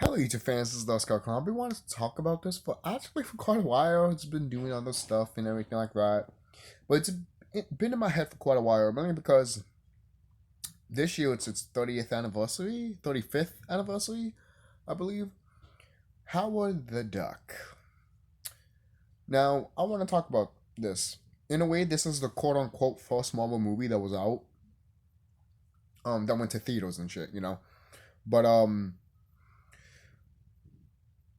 Hello, YouTube fans. This is TheSkullKlown. I've been wanting to talk about this for quite a while. It's been doing other stuff and everything like that, but it's been in my head for quite a while. Mainly because this year it's its 30th anniversary, 35th anniversary, I believe. Howard the Duck. Now I want to talk about this. In a way, this is the quote unquote first Marvel movie that was out. That went to theaters and shit, But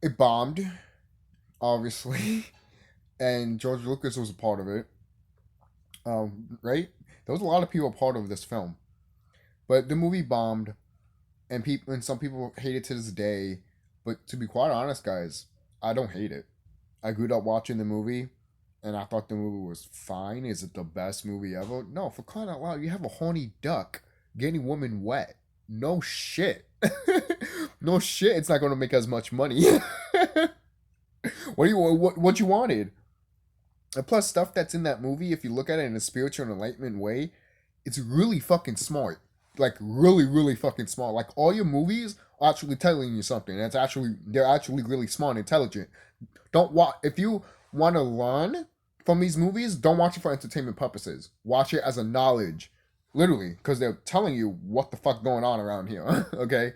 it bombed, obviously, and George Lucas was a part of it. Right? There was a lot of people a part of this film, but the movie bombed, and some people hate it to this day. But to be quite honest, guys, I don't hate it. I grew up watching the movie, and I thought the movie was fine. Is it the best movie ever? No, for crying out loud, you have a horny duck getting women wet. No shit. No shit. It's not going to make as much money. What you wanted? And plus, stuff that's in that movie, if you look at it in a spiritual and enlightenment way, it's really fucking smart. Like really, really fucking smart. Like all your movies are actually telling you something. They're actually really smart and intelligent. Don't watch if you want to learn from these movies. Don't watch it for entertainment purposes. Watch it as a knowledge, literally, because they're telling you what the fuck going on around here. Okay,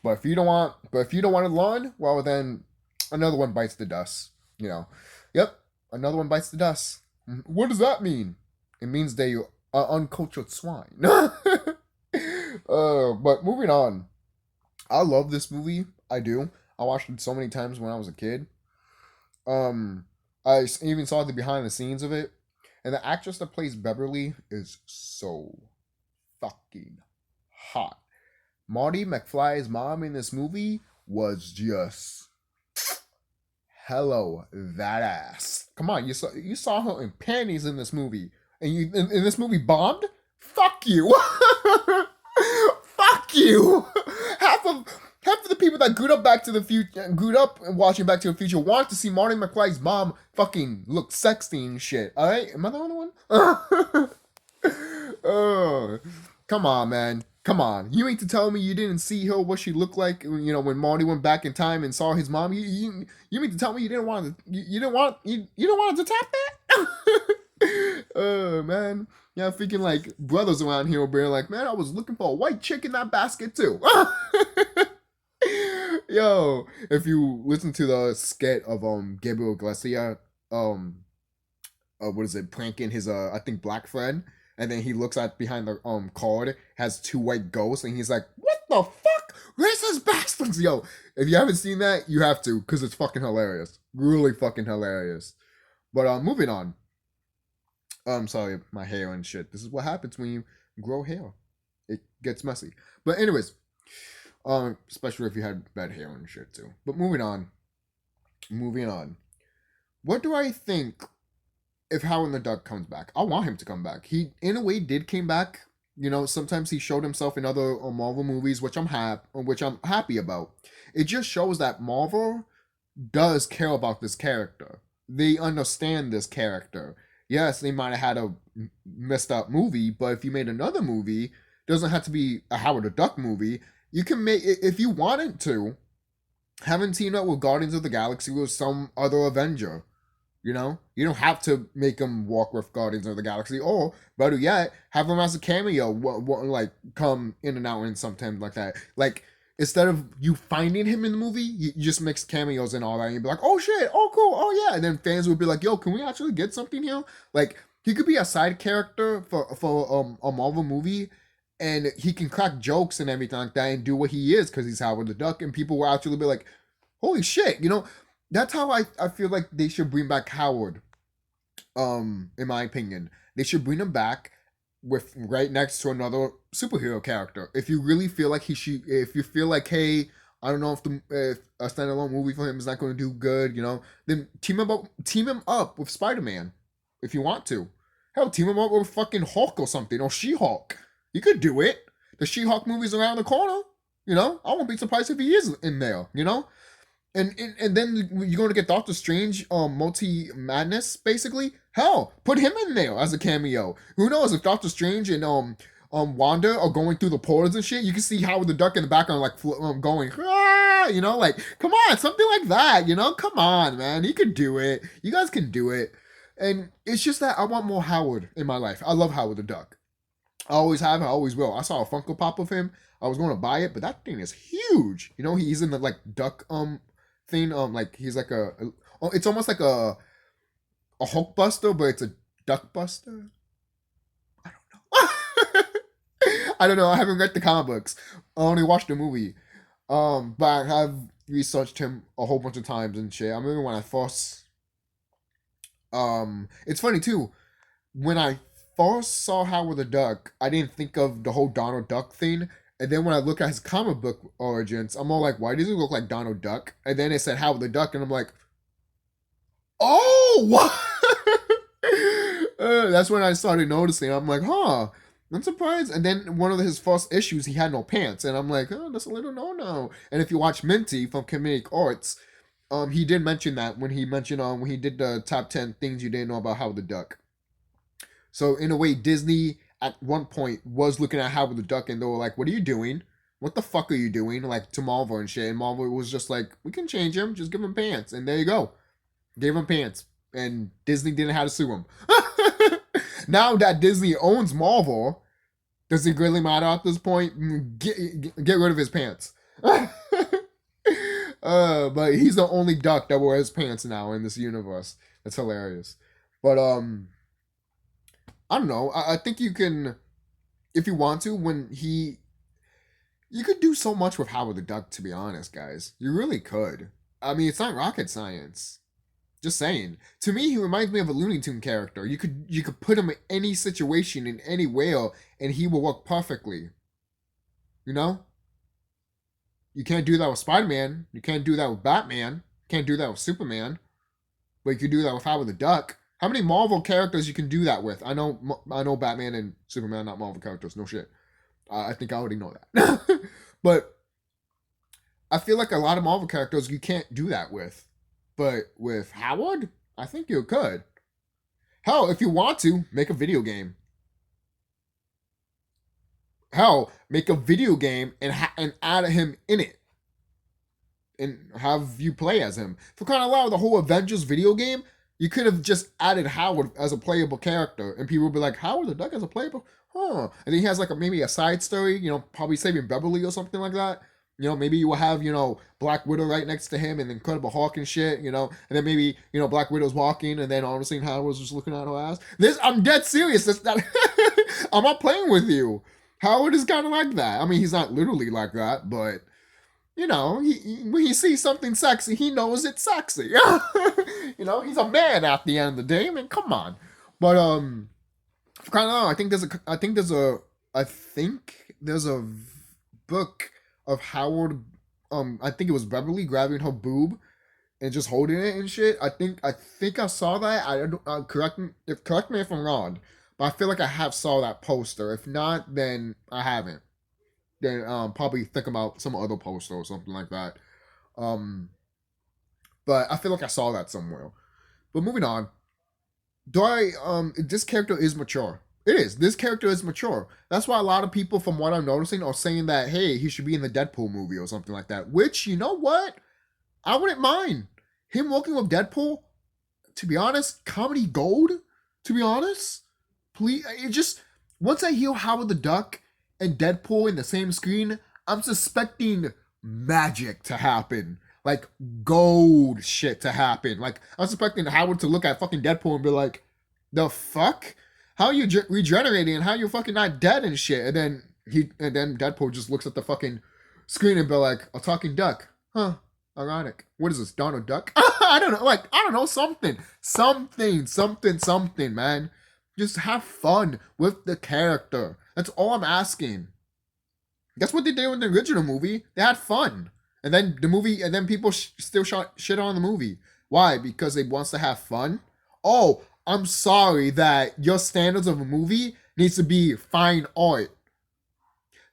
but if you don't want to learn, well then another one bites the dust. Yep, another one bites the dust. What does that mean? It means they are uncultured swine. But moving on. I love this movie. I do. I watched it so many times when I was a kid. I even saw the behind the scenes of it, and the actress that plays Beverly is so fucking hot. Marty McFly's mom in this movie was just hello that ass. Come on, you saw her in panties in this movie, and in this movie bombed. Fuck you. Fuck you. Half of the people that grew up watching Back to the Future want to see Marty McFly's mom fucking look sexy and shit. All right, am I the only one? Oh, come on, man. Come on. You ain't to tell me you didn't see her what she looked like. When Marty went back in time and saw his mom. You mean to tell me you didn't want to? You don't want to tap that? Oh man. Yeah, freaking like brothers around here will be like, man, I was looking for a white chick in that basket too. Yo, if you listen to the skit of Gabriel Iglesias, what is it, pranking his I think black friend, and then he looks at behind the card, has two white ghosts, and he's like, what the fuck? Racist bastards, yo. If you haven't seen that, you have to, because it's fucking hilarious. Really fucking hilarious. But moving on. I'm sorry, my hair and shit. This is what happens when you grow hair. It gets messy. But anyways, especially if you had bad hair and shit too. But moving on. What do I think if Howard the Duck comes back? I want him to come back. He, in a way, did came back. Sometimes he showed himself in other Marvel movies, which I'm happy about. It just shows that Marvel does care about this character. They understand this character. Yes, they might have had a messed up movie, but if you made another movie, it doesn't have to be a Howard the Duck movie. You can make, if you wanted to, have him team up with Guardians of the Galaxy with some other Avenger. You don't have to make him walk with Guardians of the Galaxy, or better yet, have him as a cameo, like come in and out and sometimes like that. Like, instead of you finding him in the movie, you just mix cameos and all that, and you'd be like, oh shit, oh cool, oh yeah, and then fans would be like, yo, can we actually get something here? Like, he could be a side character for a Marvel movie, and he can crack jokes and everything like that, and do what he is, because he's Howard the Duck, and people will actually be like, holy shit, that's how I feel like they should bring back Howard, in my opinion. They should bring him back with right next to another superhero character. If you really feel like if you feel like, hey, I don't know if a standalone movie for him is not going to do good, then team him up with Spider-Man, if you want to. Hell, team him up with fucking Hulk or something, or She-Hulk. You could do it. The She-Hulk movie's around the corner. I won't be surprised if he is in there. And then you're going to get Doctor Strange, multi-madness, basically. Hell, put him in there as a cameo. Who knows, if Doctor Strange and Wanda are going through the portals and shit, you can see Howard the Duck in the background, like, going, ah! You know, like, come on, something like that. You know, come on, man. You can do it. You guys can do it. And it's just that I want more Howard in my life. I love Howard the Duck. I always have. I always will. I saw a Funko Pop of him. I was going to buy it, but that thing is huge. You know, he's in the like duck thing. Like he's like it's almost like a Hulk Buster, but it's a Duck Buster. I don't know. I don't know. I haven't read the comic books. I only watched the movie. But I have researched him a whole bunch of times and shit. I remember when I first. It's funny too. When I first saw Howard the Duck, I didn't think of the whole Donald Duck thing. And then when I look at his comic book origins, I'm all like, why does he look like Donald Duck? And then it said Howard the Duck, and I'm like, oh, what? That's when I started noticing. I'm like, huh, I'm surprised. And then one of his first issues, he had no pants. And I'm like, oh, that's a little no-no. And if you watch Minty from Comedic Arts, he did mention that when he mentioned when he did the top 10 things you didn't know about Howard the Duck. So in a way, Disney at one point was looking at Howard the Duck and they were like, what are you doing? What the fuck are you doing? Like to Marvel and shit. And Marvel was just like, we can change him, just give him pants. And there you go. Gave him pants. And Disney didn't have to sue him. Now that Disney owns Marvel, does it really matter at this point? Get rid of his pants. But he's the only duck that wears pants now in this universe. That's hilarious. But I don't know. I think you can, if you want to, you could do so much with Howard the Duck, to be honest, guys. You really could. I mean, it's not rocket science. Just saying. To me, he reminds me of a Looney Tune character. You could put him in any situation, in any way, and he will work perfectly. You know? You can't do that with Spider-Man. You can't do that with Batman. You can't do that with Superman. But you can do that with Howard the Duck. How many Marvel characters you can do that with? I know Batman and Superman are not Marvel characters. No shit. I think I already know that. But I feel like a lot of Marvel characters you can't do that with. But with Howard, I think you could. Hell, if you want to, make a video game. Hell, make a video game and add him in it. And have you play as him. For crying out loud, the whole Avengers video game, you could have just added Howard as a playable character. And people would be like, Howard the Duck as a playable? Huh. And then he has like maybe a side story, probably saving Beverly or something like that. Maybe you will have, Black Widow right next to him and Incredible Hulk and shit, and then maybe, Black Widow's walking and then all of a sudden Howard's just looking at her ass. I'm dead serious. That's not, I'm not playing with you. Howard is kind of like that. I mean, he's not literally like that, but, when he sees something sexy, he knows it's sexy. He's a man at the end of the day. I mean, come on. But, kind of, I think there's a book of Howard, I think it was Beverly grabbing her boob and just holding it and shit. I think I saw that. Correct me if I'm wrong, but I feel like I have saw that poster. If not, then I haven't. Then probably think about some other poster or something like that. But I feel like I saw that somewhere. But moving on, this character is mature. It is. This character is mature. That's why a lot of people, from what I'm noticing, are saying that, hey, he should be in the Deadpool movie or something like that. Which, you know what? I wouldn't mind. Him working with Deadpool, to be honest, comedy gold, to be honest. Please, once I hear Howard the Duck and Deadpool in the same screen, I'm suspecting magic to happen. Like, gold shit to happen. Like, I'm suspecting Howard to look at fucking Deadpool and be like, the fuck? How are you regenerating and how you fucking not dead and shit? And then Deadpool just looks at the fucking screen and be like, a talking duck. Huh. Ironic. What is this, Donald Duck? I don't know, something, man. Just have fun with the character. That's all I'm asking. That's what they did with the original movie. They had fun. And then people still shit on the movie. Why? Because it wants to have fun? Oh, I'm sorry that your standards of a movie needs to be fine art.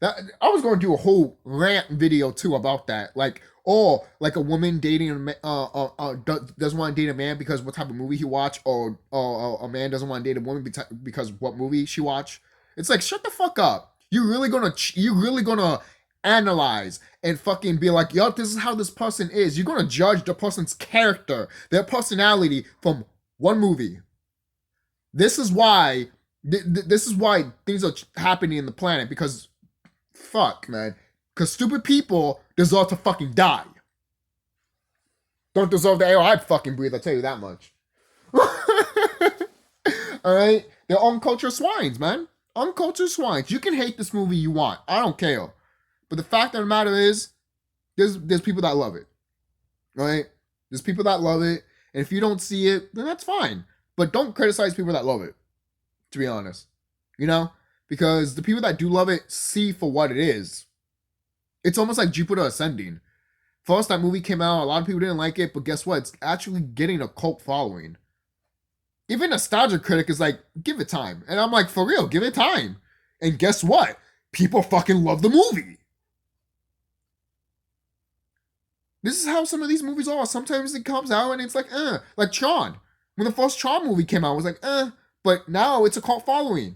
I was going to do a whole rant video too about that. Like a woman dating doesn't want to date a man because what type of movie he watch, or a man doesn't want to date a woman because what movie she watch. It's like, shut the fuck up. You really gonna analyze and fucking be like, yo, this is how this person is. You're gonna judge the person's character, their personality from one movie. This is why this is why things are happening in the planet, because fuck, man. Because stupid people deserve to fucking die. Don't deserve the air I fucking breathe, I tell you that much. Alright? They're uncultured swines, man. Uncultured swines. You can hate this movie you want. I don't care. But the fact of the matter is, there's people that love it. Right? There's people that love it. And if you don't see it, then that's fine. But don't criticize people that love it. To be honest. You know? Because the people that do love it see for what it is. It's almost like Jupiter Ascending. First, that movie came out, a lot of people didn't like it, but guess what? It's actually getting a cult following. Even Nostalgia Critic is like, give it time. And I'm like, for real, give it time. And guess what? People fucking love the movie. This is how some of these movies are. Sometimes it comes out and it's like, like Tron. When the first Tron movie came out, it was like, but now it's a cult following.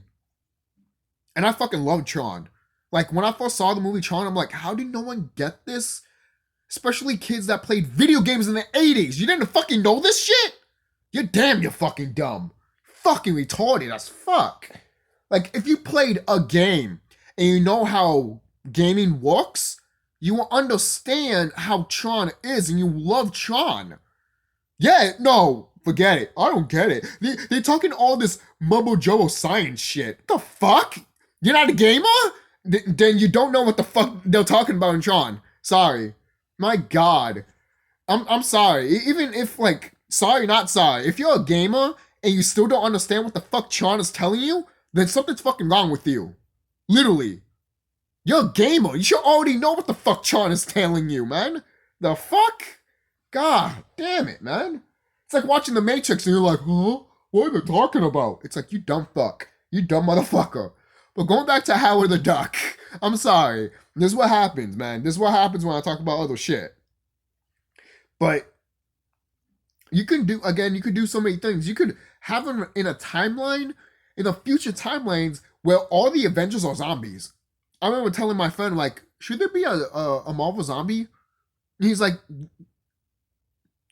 And I fucking love Tron. Like, when I first saw the movie Tron, I'm like, how did no one get this? Especially kids that played video games in the 80s. You didn't fucking know this shit? You're fucking dumb. Fucking retarded as fuck. Like, if you played a game and you know how gaming works, you will understand how Tron is and you love Tron. Yeah, no, forget it. I don't get it. They're talking all this mumbo jumbo science shit. The fuck? You're not a gamer? Then you don't know what the fuck they're talking about in Tron. Sorry. My God. I'm sorry. Even if, like, sorry, not sorry. If you're a gamer and you still don't understand what the fuck Tron is telling you, then something's fucking wrong with you. Literally. You're a gamer. You should already know what the fuck Tron is telling you, man. The fuck? God damn it, man. It's like watching The Matrix and you're like, huh? What are they talking about? It's like, you dumb fuck. You dumb motherfucker. But going back to Howard the Duck, I'm sorry. This is what happens, man. This is what happens when I talk about other shit. But you can do so many things. You could have them in a timeline, in the future timelines, where all the Avengers are zombies. I remember telling my friend, like, should there be a Marvel zombie? And he's like,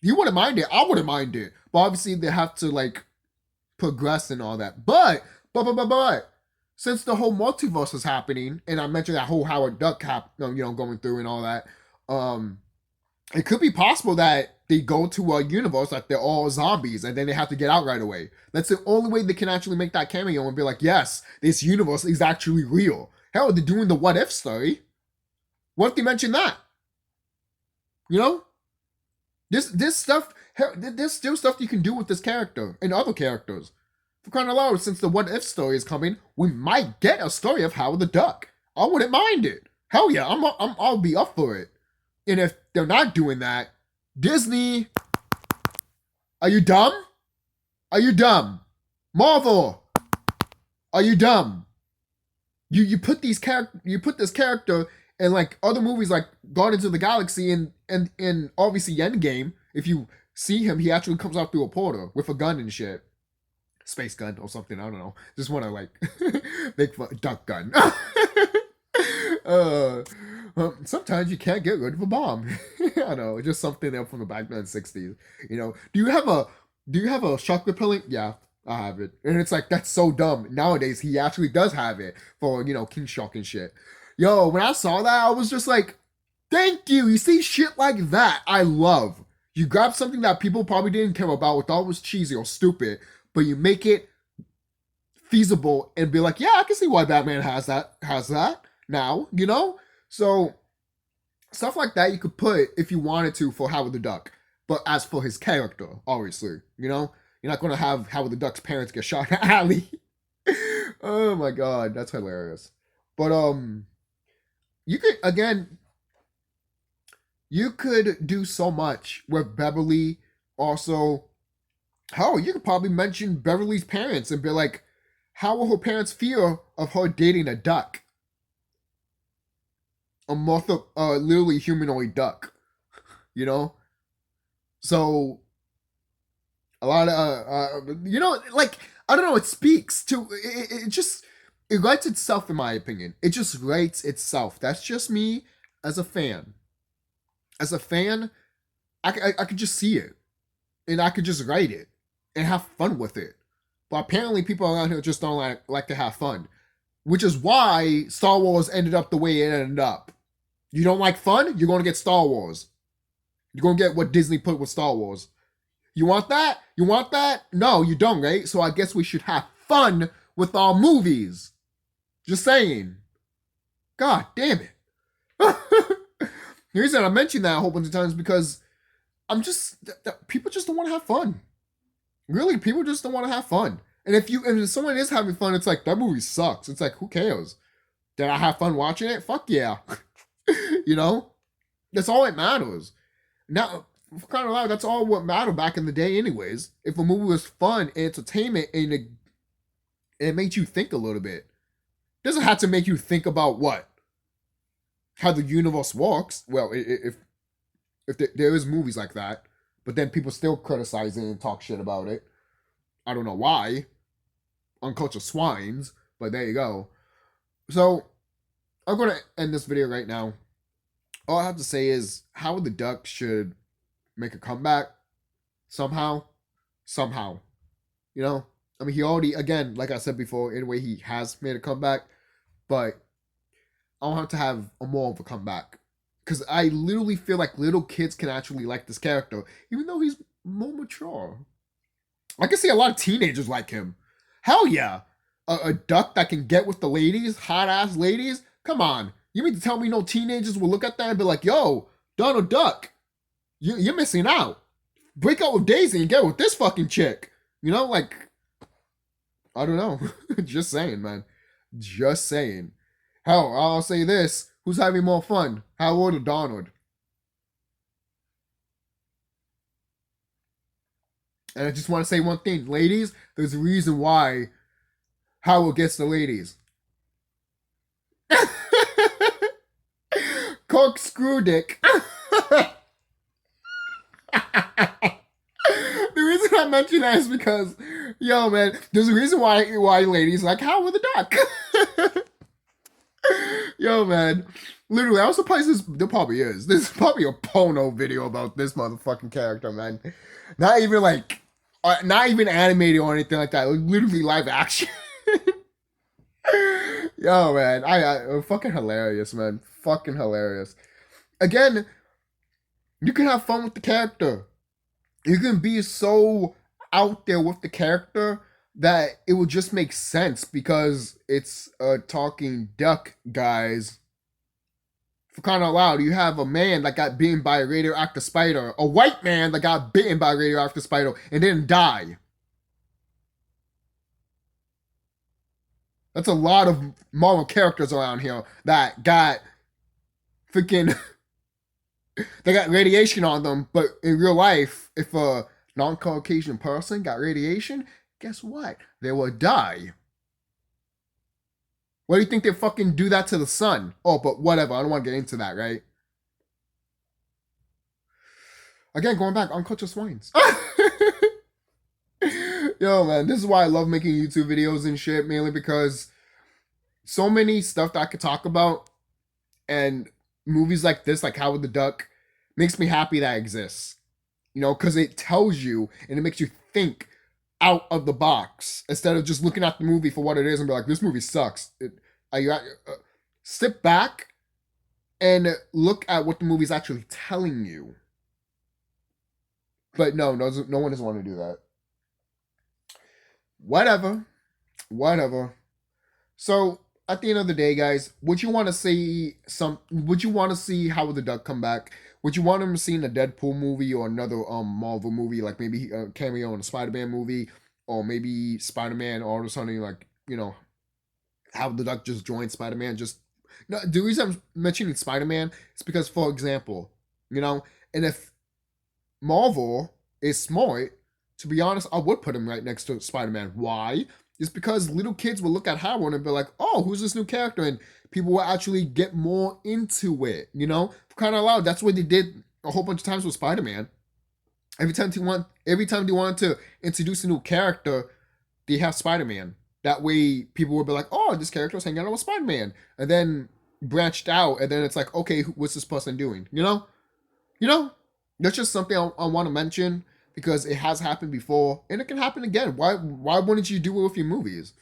you wouldn't mind it. I wouldn't mind it. But obviously they have to, like, progress and all that. But, since the whole multiverse is happening, and I mentioned that whole Howard Duck going through and all that, it could be possible that they go to a universe that they're all zombies and then they have to get out right away. That's the only way they can actually make that cameo and be like, yes, this universe is actually real. Hell, they're doing the what if story. What if they mention that? You know? This stuff, there's still stuff you can do with this character and other characters. For crying out loud, since the what if story is coming, we might get a story of Howard the Duck. I wouldn't mind it. Hell yeah, I'll be up for it. And if they're not doing that, Disney, are you dumb? Are you dumb? Marvel, are you dumb? You put this character in like other movies like Guardians of the Galaxy and obviously Endgame. If you see him, he actually comes out through a portal with a gun and shit. Space gun or something, I don't know. Just want to like make duck gun. Sometimes you can't get rid of a bomb. I know, just something there from the back then 60s. You know, do you have a shock repellent? Yeah, I have it. And it's like, that's so dumb. Nowadays he actually does have it for, King Shark and shit. Yo, when I saw that, I was just like, thank you. You see shit like that I love. You grab something that people probably didn't care about, or thought was cheesy or stupid, but you make it feasible and be like, yeah, I can see why Batman has that now, So stuff like that you could put if you wanted to for Howard the Duck. But as for his character, obviously, you're not going to have Howard the Duck's parents get shot in the alley. Oh my God, that's hilarious. But you could do so much with Beverly. Also, you could probably mention Beverly's parents and be like, how will her parents feel of her dating a duck? A literally humanoid duck, So, a lot of, like, I don't know, it speaks to, it just, It writes itself, in my opinion. It just writes itself. That's just me as a fan. As a fan, I could just see it and I could just write it and have fun with it. But apparently, people around here just don't like to have fun, which is why Star Wars ended up the way it ended up. You don't like fun? You're going to get Star Wars. You're going to get what Disney put with Star Wars. You want that? You want that? No, you don't, right? So I guess we should have fun with our movies. Just saying. God damn it. The reason I mentioned that a whole bunch of times is because people just don't want to have fun. Really, people just don't want to have fun. And if someone is having fun, it's like, that movie sucks. It's like, who cares? Did I have fun watching it? Fuck yeah. You know? That's all that matters. Now, for crying out loud, that's all what mattered back in the day anyways. If a movie was fun, entertainment, and it made you think a little bit. It doesn't have to make you think about what? How the universe works. Well, if there is movies like that, but then people still criticize it and talk shit about it. I don't know why. Uncultured swines, but there you go. So, I'm going to end this video right now. All I have to say is Howard the Duck should make a comeback somehow. Somehow. You know? I mean, he already, again, like I said before, in a way he has made a comeback, but I don't have to have a more of a comeback. Because I literally feel like little kids can actually like this character, even though he's more mature. I can see a lot of teenagers like him. Hell yeah. A duck that can get with the ladies, hot ass ladies? Come on. You mean to tell me no teenagers will look at that and be like, yo, Donald Duck, you're missing out. Break up with Daisy and get with this fucking chick. You know, like, I don't know. Just saying, man. Just saying. Hell, I'll say this. Who's having more fun? Howard or Donald? And I just want to say one thing. Ladies, there's a reason why Howard gets the ladies. Corkscrew dick. The reason I mention that is because, yo, man, there's a reason why ladies like Howard the Duck. Yo, man, literally, I was surprised there probably is. There's probably a porno video about this motherfucking character, man. Not even animated or anything like that. Literally live action. Yo, man, I fucking hilarious, man. Fucking hilarious. Again, you can have fun with the character. You can be so out there with the character that it will just make sense because it's a talking duck, guys. For crying out loud, you have a man that got bitten by a radioactive spider, a white man that got bitten by a radioactive spider and didn't die. That's a lot of Marvel characters around here that got freaking they got radiation on them, but in real life, if a non-Caucasian person got radiation, guess what? They will die. Why do you think they fucking do that to the sun? Oh, but whatever. I don't want to get into that, right? Again, going back, Uncultured Swines. Yo, man, this is why I love making YouTube videos and shit, mainly because so many stuff that I could talk about and movies like this, like Howard the Duck, makes me happy that exists. You know, because it tells you and it makes you think out of the box instead of just looking at the movie for what it is and be like, this movie sucks. Sit back and look at what the movie's actually telling you. But no one doesn't want to do that. Whatever. So at the end of the day, guys, would you want to see Howard the Duck come back? Would you want him to see in a Deadpool movie or another Marvel movie, like maybe a cameo in a Spider-Man movie, or maybe Spider-Man all of a sudden, like, you know, Howard the Duck just joined Spider-Man? No, the reason I'm mentioning Spider-Man is because, for example, you know, and if Marvel is smart, to be honest, I would put him right next to Spider-Man. Why? It's because little kids will look at Howard and be like, oh, who's this new character? And people will actually get more into it, you know? For crying out loud, that's what they did a whole bunch of times with Spider-Man. Every time they wanted to introduce a new character, they have Spider-Man. That way, people would be like, "Oh, this character is hanging out with Spider-Man," and then branched out, and then it's like, "Okay, what's this person doing?" You know. That's just something I want to mention because it has happened before, and it can happen again. Why wouldn't you do it with your movies?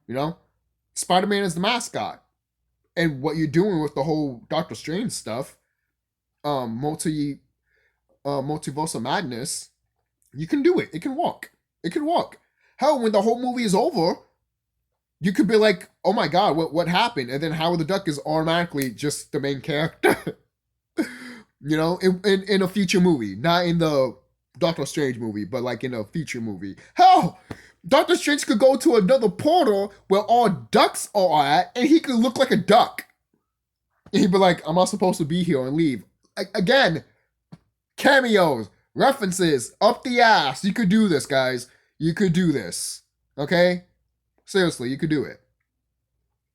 You know, Spider-Man is the mascot, and what you're doing with the whole Doctor Strange stuff, multiversal madness, you can do it. It can walk. It can walk. Hell, when the whole movie is over, you could be like, "Oh my god, what happened?" And then Howard the Duck is automatically just the main character. In a future movie, not in the Doctor Strange movie, but like in a future movie. Hell, Doctor Strange could go to another portal where all ducks are at, and he could look like a duck. And he'd be like, "I'm not supposed to be here," and leave. Again, cameos, references, up the ass. You could do this, guys. You could do this. Okay? Seriously, you could do it.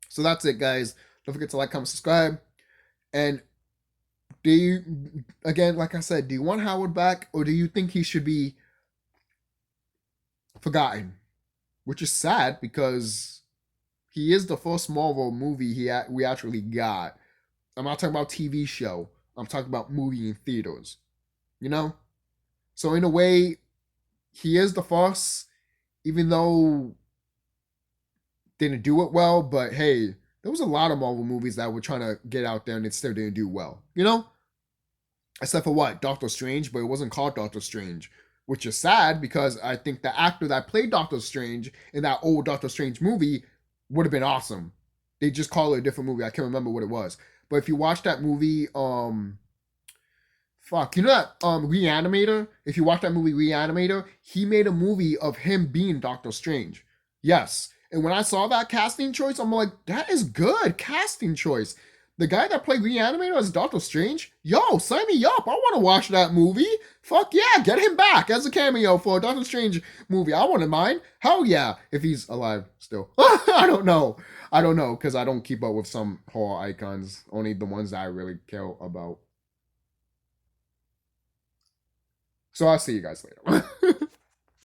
So that's it, guys. Don't forget to like, comment, subscribe. And do you, again, like I said, do you want Howard back, or do you think he should be forgotten? Which is sad because he is the first Marvel movie we actually got. I'm not talking about TV show. I'm talking about movie in theaters. You know? So in a way, he is the first, even though didn't do it well, but hey, there was a lot of Marvel movies that were trying to get out there and it still didn't do well. Except for what? Doctor Strange, but it wasn't called Doctor Strange, which is sad because I think the actor that played Doctor Strange in that old Doctor Strange movie would have been awesome. They just call it a different movie. I can't remember what it was. But if you watch that movie, that Reanimator? If you watch that movie Reanimator, he made a movie of him being Doctor Strange. Yes. And when I saw that casting choice, I'm like, that is good casting choice. The guy that played Reanimator as Doctor Strange, yo, sign me up. I want to watch that movie. Fuck yeah, get him back as a cameo for a Doctor Strange movie. I wouldn't mind. Hell yeah, if he's alive still. I don't know, because I don't keep up with some horror icons. Only the ones that I really care about. So I'll see you guys later.